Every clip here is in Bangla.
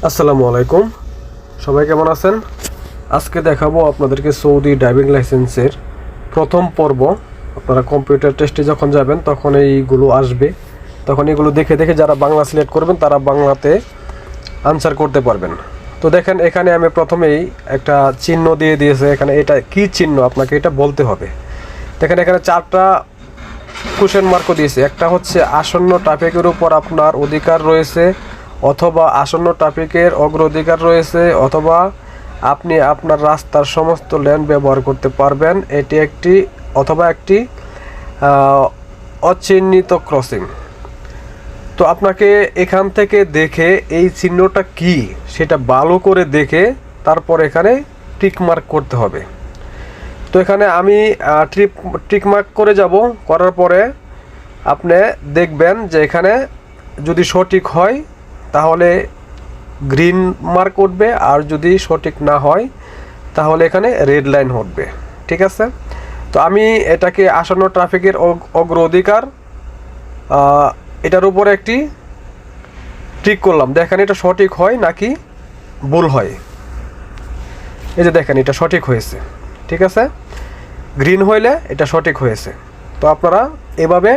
আসসালামু আলাইকুম, সবাই কেমন আছেন? আজকে দেখাবো আপনাদেরকে সৌদি ড্রাইভিং লাইসেন্সের প্রথম পর্ব। আপনারা কম্পিউটার টেস্টে যখন যাবেন তখন এইগুলো আসবে, তখন এগুলো দেখে দেখে যারা বাংলা সিলেক্ট করবেন তারা বাংলাতে আনসার করতে পারবেন। তো দেখেন, এখানে আমি প্রথমেই একটা চিহ্ন দিয়ে দিয়েছে। এখানে এটা কি চিহ্ন আপনাকে এটা বলতে হবে। দেখেন, এখানে 4টা কোশ্চেন মার্কও দিয়েছে। একটা হচ্ছে আসন্ন ট্রাফিকের উপর আপনার অধিকার রয়েছে, অথবা আসন্ন ট্রাফিকের অগ্রাধিকার রয়েছে, অথবা আপনি আপনার রাস্তার সমস্ত লেন ব্যবহার করতে পারবেন, এটি একটি, অথবা একটি অচিহ্নিত ক্রসিং। তো আপনাকে এখান থেকে দেখে এই চিহ্নটা কি সেটা ভালো করে দেখে তারপর এখানে টিক মার্ক করতে হবে। তো এখানে আমি টিক মার্ক করে যাব। করার পরে আপনি দেখবেন যে এখানে যদি সঠিক হয় তাহলে গ্রিন মার্ক উঠবে, আর যদি সঠিক না হয় তাহলে এখানে রেড লাইন উঠবে। ঠিক আছে? তো আমি এটাকে আসন্ন ট্রাফিকের অগ্রাধিকার এটার উপরে একটি টিক করলাম। দেখেন এটা সঠিক হয় নাকি ভুল হয়। এই যে দেখেন, এটা সঠিক হয়েছে। ঠিক আছে, গ্রিন হইলে এটা সঠিক হয়েছে। তো আপনারা এভাবে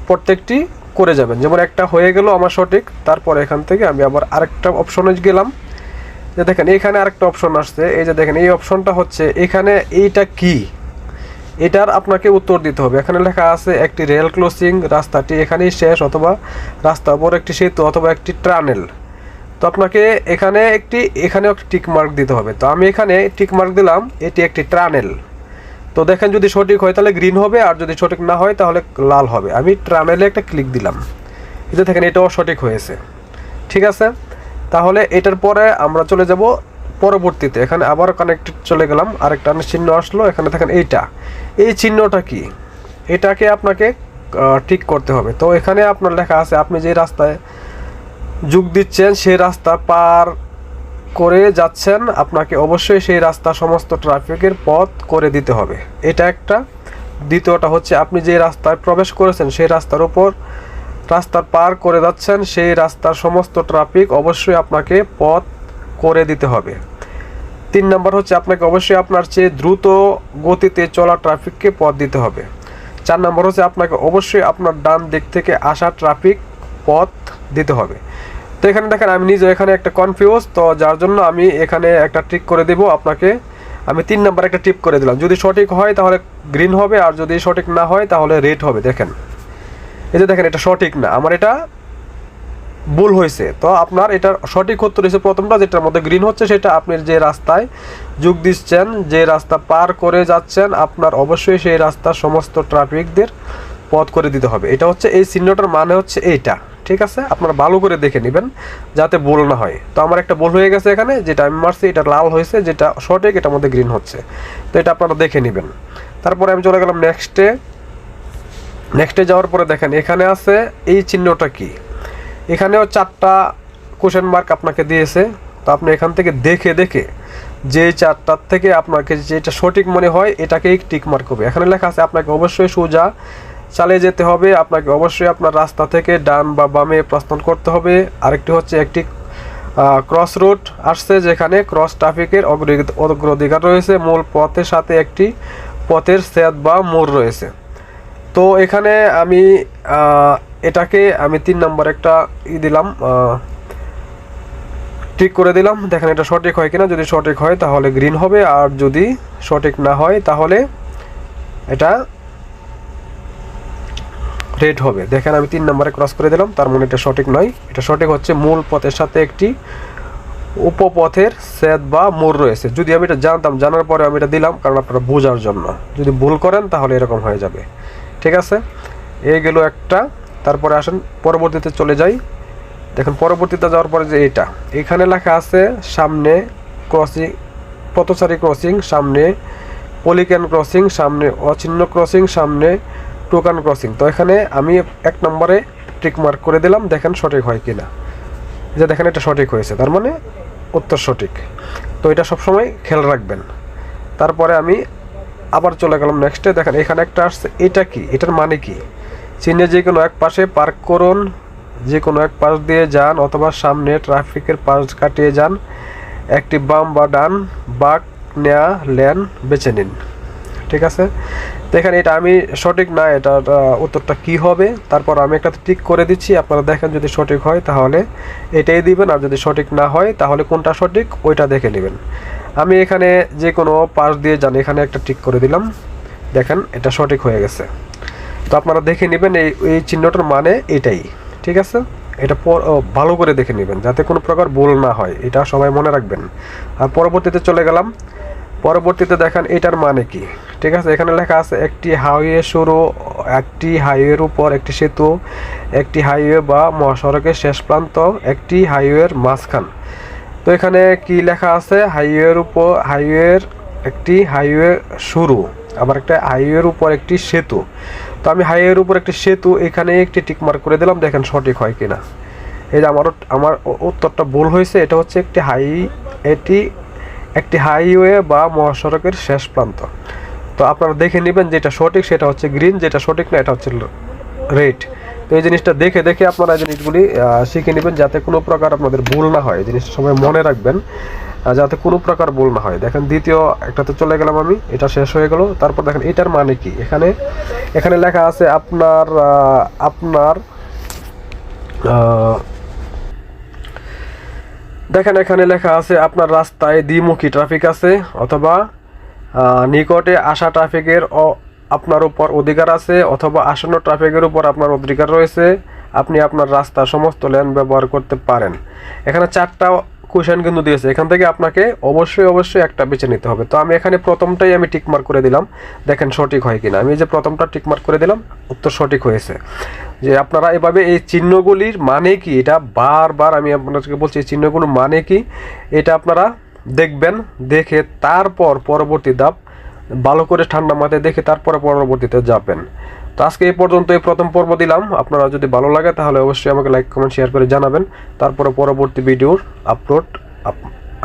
প্রত্যেকটি করে যাবেন। যেমন একটা হয়ে গেল আমার সঠিক, তারপর এখান থেকে আমি আবার আরেকটা অপশনে গেলাম। যে দেখেন এখানে আরেকটা অপশন আসছে। এই যে দেখেন, এই অপশনটা হচ্ছে এখানে এইটা কি, এটার আপনাকে উত্তর দিতে হবে। এখানে লেখা আছে একটি রেল ক্রসিং, রাস্তাটি এখানেই শেষ, অথবা রাস্তার উপর একটি সেতু, অথবা একটি টানেল। তো আপনাকে এখানেও একটি টিক মার্ক দিতে হবে। তো আমি এখানে টিক মার্ক দিলাম, এটি একটি টানেল। তো দেখেন যদি সঠিক হয় তাহলে গ্রিন হবে, আর যদি সঠিক না হয় তাহলে লাল হবে। আমি টানেলে একটা ক্লিক দিলাম। এই যে দেখেন, এটাও সঠিক হয়েছে। ঠিক আছে, তাহলে এটার পরে আমরা চলে যাব পরবর্তীতে। এখানে আবার কানেক্টেড চলে গেলাম, আরেকটা চিহ্ন আসলো। এখানে দেখেন এই চিহ্নটা কি, এটাকে আপনাকে ঠিক করতে হবে। তো এখানে আপনার লেখা আছে আপনি যে রাস্তায় যোগ দিচ্ছেন সেই রাস্তা পার করে যাচ্ছেন, আপনাকে অবশ্যই সেই রাস্তা সমস্ত ট্রাফিকের পথ করে দিতে হবে। এটা একটা। দ্বিতীয়টা হচ্ছে আপনি যে রাস্তায় প্রবেশ করেছেন সেই রাস্তার পার করে যাচ্ছেন, সেই রাস্তার সমস্ত ট্রাফিক অবশ্যই আপনাকে পথ করে দিতে হবে। 3 নম্বর হচ্ছে আপনাকে অবশ্যই আপনার চেয়ে দ্রুত গতিতে চলা ট্রাফিককে পথ দিতে হবে। 4 নম্বর হচ্ছে আপনাকে অবশ্যই আপনার ডান দিক থেকে আসা ট্রাফিক পথ দিতে হবে। তো এখানে দেখেন আমি নিজে এখানে একটা কনফিউজ, তো যার জন্য আমি এখানে একটা টিক করে দেব। আপনাকে আমি 3 নাম্বার একটা টিপ করে দিলাম। যদি সঠিক হয় তাহলে গ্রিন হবে, আর যদি সঠিক না হয় তাহলে রেড হবে। দেখেন, এই যে দেখেন, এটা সঠিক না, আমার এটা ভুল হয়েছে। তো আপনার এটার সঠিক উত্তর হয়েছে প্রথমটা, যেটার মধ্যে গ্রিন হচ্ছে, সেটা আপনি যে রাস্তায় যোগ দিচ্ছেন, যে রাস্তা পার করে যাচ্ছেন, আপনার অবশ্যই সেই রাস্তার সমস্ত ট্রাফিকদের পথ করে দিতে হবে। এটা হচ্ছে এই চিহ্নটার মানে হচ্ছে এইটা। ঠিক আছে, আপনারা ভালো করে দেখে নেবেন যাতে ভুল না হয়। তো আমার একটা ভুল হয়ে গেছে এখানে, যেটা আমি মারছি এটা লাল হয়েছে, যেটা সঠিক এটার মধ্যে গ্রিন হচ্ছে। তো এটা আপনারা দেখে নেবেন। তারপরে আমি চলে গেলাম নেক্সটে যাওয়ার পরে দেখেন এখানে আছে এই চিহ্নটা কি। এখানেও 4টা কোশ্চেন মার্ক আপনাকে দিয়েছে। তো আপনি এখান থেকে দেখে দেখে যে 4টার থেকে আপনাকে যেটা সঠিক মনে হয় এটাকেই টিক মার্ক হবে। এখানে লেখা আছে আপনাকে অবশ্যই সোজা চালিয়ে যেতে হবে, আপনাকে অবশ্যই আপনার রাস্তা থেকে ডান বা বামে প্রস্থান করতে হবে। আরেকটি হচ্ছে একটি ক্রস রোড আসছে, যেখানে ক্রস ট্রাফিকের অগ্রাধিকার রয়েছে, মূল পথের সাথে একটি পথের ছেদ বা মোড় রয়েছে। তো এখানে আমি এটাকে আমি 3 নম্বর একটা দিলাম, ঠিক করে দিলাম। দেখেন এটা সঠিক হয় কিনা। যদি সঠিক হয় তাহলে গ্রিন হবে, আর যদি সঠিক না হয় তাহলে এটা রেড হবে। দেখেন আমি 3 নম্বরে ক্রস করে দিলাম, তার মানে এটা সঠিক নয়। এটা সঠিক হচ্ছে মূল পথের সাথে একটি উপপথের ছেদ বা মোড় রয়েছে। যদি আমি এটা জানতাম, জানার পরে আমি এটা দিলাম কারণ আপনারা বোঝার জন্য। যদি ভুল করেন তাহলে এরকম হয়ে যাবে। ঠিক আছে, এই গেল একটা। তারপরে আসেন পরবর্তীতে চলে যাই। দেখেন পরবর্তীতে যাওয়ার পরে যে এখানে লেখা আছে সামনে ক্রসিং, পথচারী ক্রসিং, সামনে পলিক্যান ক্রসিং, সামনে অচিহ্ন ক্রসিং, সামনে টোকান ক্রসিং। তো এখানে আমি 1 নম্বরে টিক মার্ক করে দিলাম। দেখেন সঠিক হয় কিনা। যে দেখেন এটা সঠিক হয়েছে, তার মানে উত্তর সঠিক। তো এটা সবসময় খেয়াল রাখবেন। তারপরে আমি আবার চলে গেলাম নেক্সটে। দেখেন এখানে একটা আসছে, এটা কি, এটার মানে কি। চিহ্নে যে কোনো এক পাশে পার্ক করুন, যে কোনো এক পাশ দিয়ে যান অথবা সামনে ট্রাফিকের পাশ কাটিয়ে যান, একটি বাম বা ডান বাঁক নেয়া লেন বেছে নিন। ঠিক আছে, তো এখানে এটা আমি সঠিক না, এটার উত্তরটা কি হবে তারপর আমি একটা টিক করে দিচ্ছি। আপনারা দেখেন যদি সঠিক হয় তাহলে এটাই দিবেন, আর যদি সঠিক না হয় তাহলে কোনটা সঠিক ওইটা দেখে নেবেন। আমি এখানে যে কোনো পাশ দিয়ে যান এখানে একটা টিক করে দিলাম, দেখেন এটা সঠিক হয়ে গেছে। তো আপনারা দেখে নেবেন এই চিহ্নটার মানে এটাই। ঠিক আছে, এটা ভালো করে দেখে নেবেন যাতে কোনো প্রকার ভুল না হয়, এটা সবাই মনে রাখবেন। আর পরবর্তীতে চলে গেলাম, পরবর্তীতে দেখেন এটার মানে কি। ঠিক আছে, এখানে লেখা আছে একটি হাইওয়ে শুরু, একটি হাইওয়ের উপর একটি সেতু, একটি হাইওয়ে বা মহাসড়কের শেষ প্রান্ত, একটি হাইওয়ের মাঝখান। তো এখানে কি লেখা আছে, হাইওয়ের উপর একটি হাইওয়ে শুরু, আবার একটা হাইওয়ের উপর একটি সেতু। তো আমি হাইওয়ের উপর একটি সেতু এখানে একটি টিক মার্ক করে দিলাম, দেখেন সঠিক হয় কিনা। এই যে আমার উত্তরটা ভুল হয়েছে, এটা হচ্ছে এটি একটি হাইওয়ে বা মহাসড়কের শেষ প্রান্ত। তো আপনারা দেখে নেবেন যেটা সঠিক সেটা হচ্ছে গ্রিন, যেটা সঠিক না এটা হচ্ছে রেড। তো এই জিনিসটা দেখে দেখে আপনারা এই জিনিসগুলি শিখে নেবেন যাতে কোনো প্রকার আপনাদের ভুল না হয়, এই জিনিসটা সবাই মনে রাখবেন যাতে কোনো প্রকার ভুল না হয়। দেখেন দ্বিতীয় একটাতে চলে গেলাম আমি, এটা শেষ হয়ে গেল। তারপর দেখেন এটার মানে কি, এখানে লেখা আছে দেখেন এখানে লেখা আছে আপনার রাস্তায় দ্বিমুখী ট্রাফিক আছে, অথবা নিকটে আসা ট্রাফিকের আপনার উপর অধিকার আছে, অথবা আসন্ন ট্রাফিকের উপর আপনার অধিকার রয়েছে, আপনি আপনার রাস্তার সমস্ত লেন ব্যবহার করতে পারেন। এখানে 4টা কোশ্চেন কিন্তু দিয়েছে, এখান থেকে আপনাকে অবশ্যই একটা বেছে নিতে হবে। তো আমি এখানে প্রথমটাই আমি টিক মার্ক করে দিলাম, দেখেন সঠিক হয় কিনা। আমি যে প্রথমটা টিক মার্ক করে দিলাম, উত্তর সঠিক হয়েছে। যে আপনারা এভাবে এই চিহ্নগুলির মানে কি, এটা বারবার আমি আপনাদেরকে বলছি এই চিহ্নগুলোর মানে কি এটা আপনারা দেখবেন, দেখে তারপর পরবর্তী ধাপ ভালো করে ঠান্ডা মাথায় দেখে তারপরে পরবর্তীতে যাবেন। তো আজকে এই পর্যন্ত এই প্রথম পর্ব দিলাম। আপনারা যদি ভালো লাগে তাহলে অবশ্যই আমাকে লাইক কমেন্ট শেয়ার করে জানাবেন। তারপরে পরবর্তী ভিডিওর আপলোড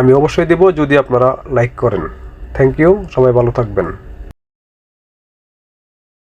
আমি অবশ্যই দেব যদি আপনারা লাইক করেন। থ্যাংক ইউ, সবাই ভালো থাকবেন।